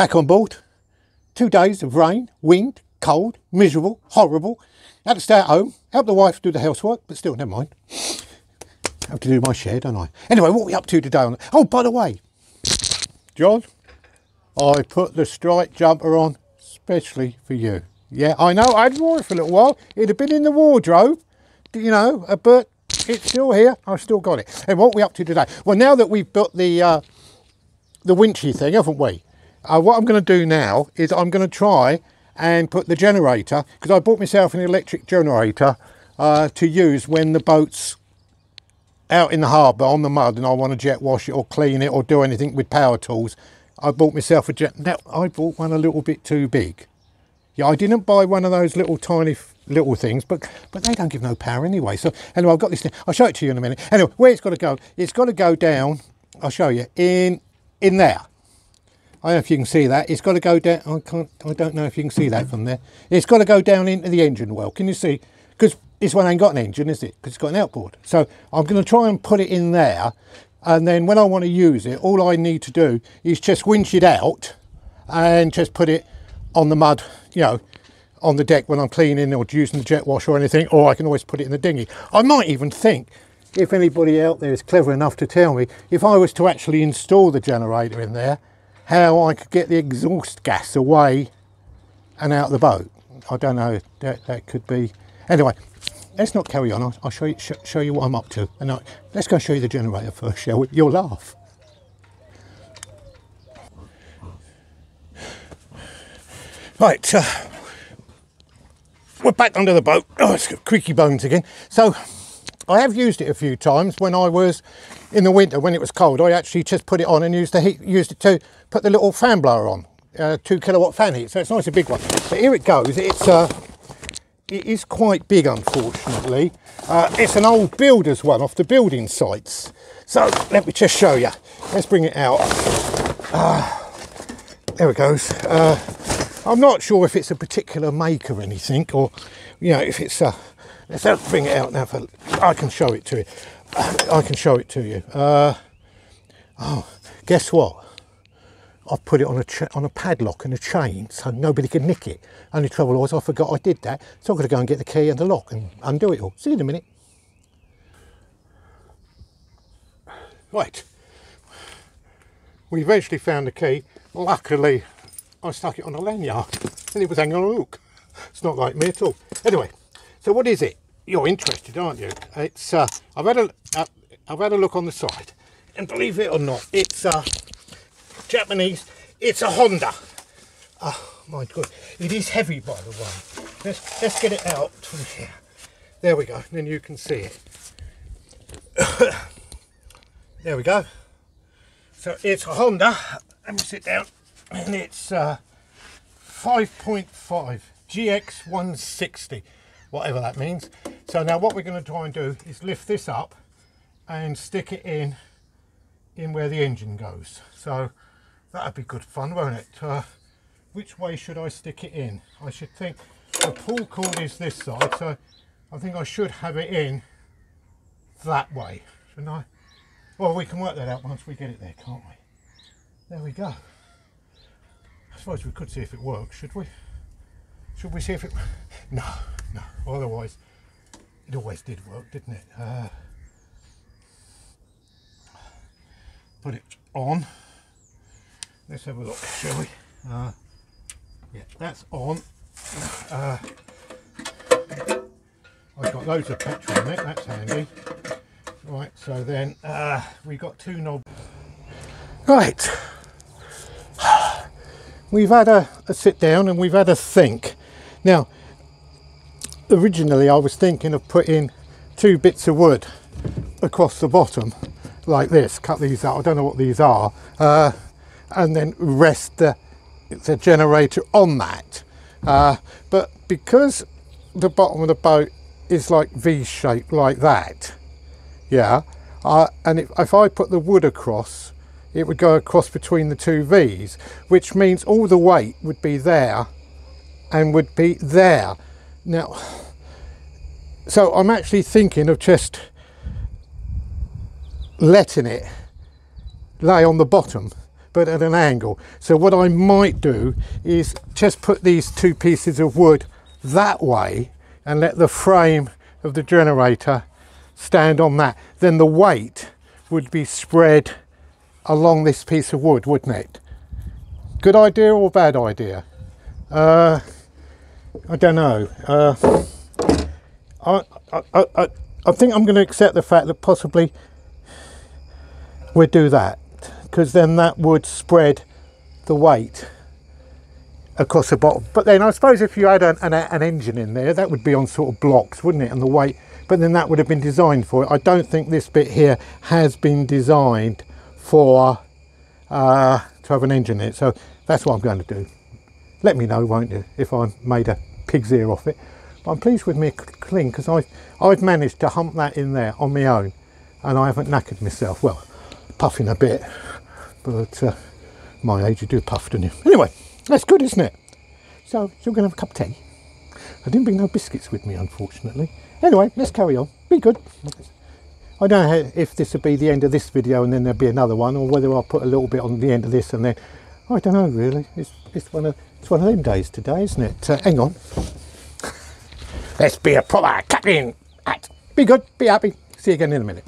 back on board. 2 days of rain, wind, cold, miserable, horrible. Had to stay at home, help the wife do the housework, but still, never mind. Have to do my share, don't I? Anyway, what are we up to today? Oh, by the way, John, I put the striped jumper on especially for you. Yeah, I know, I hadn't worn it for a little while. It had been in the wardrobe, you know, but it's still here. I've still got it. And what are we up to today? Well, now that we've got the winchy thing, haven't we? What I'm going to do now is I'm going to try and put the generator, because I bought myself an electric generator to use when the boat's out in the harbour on the mud and I want to jet wash it or clean it or do anything with power tools. I bought myself a now I bought one a little bit too big. Yeah, I didn't buy one of those little tiny little things, but they don't give no power anyway. So anyway, I've got this thing. I'll show it to you in a minute. Anyway, where it's got to go down. I'll show you in there. I don't know if you can see that. It's got to go down. I don't know if you can see that from there. It's got to go down into the engine well. Can you see? Because this one ain't got an engine, is it? Because it's got an outboard. So I'm going to try and put it in there. And then when I want to use it, all I need to do is just winch it out and just put it on the mud, you know, on the deck when I'm cleaning or using the jet wash or anything, or I can always put it in the dinghy. I might even think, if anybody out there is clever enough to tell me, if I was to actually install the generator in there, how I could get the exhaust gas away and out of the boat. I don't know, that could be. Anyway, let's not carry on. I'll show you what I'm up to. And let's go show you the generator first, shall we? You'll laugh. Right, we're back under the boat. Oh, it's got creaky bones again. So I have used it a few times when I was in the winter, when it was cold. I actually just put it on and used it to put the little fan blower on, 2 kilowatt fan heat. So it's nice, a big one. But here it goes. It is quite big, unfortunately. It's an old builder's one off the building sites. So let me just show you. Let's bring it out. There it goes. I'm not sure if it's a particular make or anything, or, you know, if it's let's bring it out now. I can show it to you. I can show it to you. Oh, guess what? I've put it on a padlock and a chain so nobody can nick it. Only trouble was I forgot I did that, so I've got to go and get the key and the lock and undo it all. See you in a minute. Right, we eventually found the key. Luckily, I stuck it on a lanyard and it was hanging on a hook. It's not like me at all. Anyway, so what is it? You're interested, aren't you? It's I've had a look on the side, and believe it or not, it's Japanese. It's a Honda. Oh my god, it is heavy, by the way. Let's get it out from here. There we go. Then you can see it. There we go. So it's a Honda. Let me sit down. And it's 5.5 GX160, whatever that means. So now what we're going to try and do is lift this up and stick it in where the engine goes. So that'd be good fun, won't it? Which way should I stick it in? I should think the pull cord is this side, so I think I should have it in that way, shouldn't I? Well, we can work that out once we get it there, can't we? There we go. I suppose we could see if it works, should we? Should we see if it... No, otherwise it always did work, didn't it? Put it on. Let's have a look, shall we? Yeah, that's on. I've got loads of petrol in it, that's handy. Right, so then we've got 2 knobs. Right. We've had a sit down and we've had a think. Now, originally I was thinking of putting 2 bits of wood across the bottom like this, cut these out, I don't know what these are, and then rest the generator on that. But because the bottom of the boat is like V-shaped like that, yeah, and if I put the wood across, it would go across between the 2 V's, which means all the weight would be there and would be there. Now, so I'm actually thinking of just letting it lay on the bottom but at an angle. So what I might do is just put these two pieces of wood that way and let the frame of the generator stand on that. Then the weight would be spread along this piece of wood, wouldn't it? Good idea or bad idea? I don't know. I think I'm going to accept the fact that possibly we'll do that, because then that would spread the weight across the bottom. But then I suppose if you had an engine in there, that would be on sort of blocks, wouldn't it? And the weight, but then that would have been designed for it. I don't think this bit here has been designed for to have an engine in it. So that's what I'm going to do. Let me know, won't you, if I made a pig's ear off it. But I'm pleased with me cling, because I've managed to hump that in there on my own, and I haven't knackered myself. Well, puffing a bit, but my age you do puff, don't you? Anyway, that's good, isn't it? So you're going to have a cup of tea. I didn't bring no biscuits with me, unfortunately. Anyway, let's carry on. Be good. I don't know if this will be the end of this video and then there'll be another one, or whether I'll put a little bit on the end of this and then, I don't know really. It's one of them days today, isn't it? Hang on. Let's be a proper captain. Be good, be happy. See you again in a minute.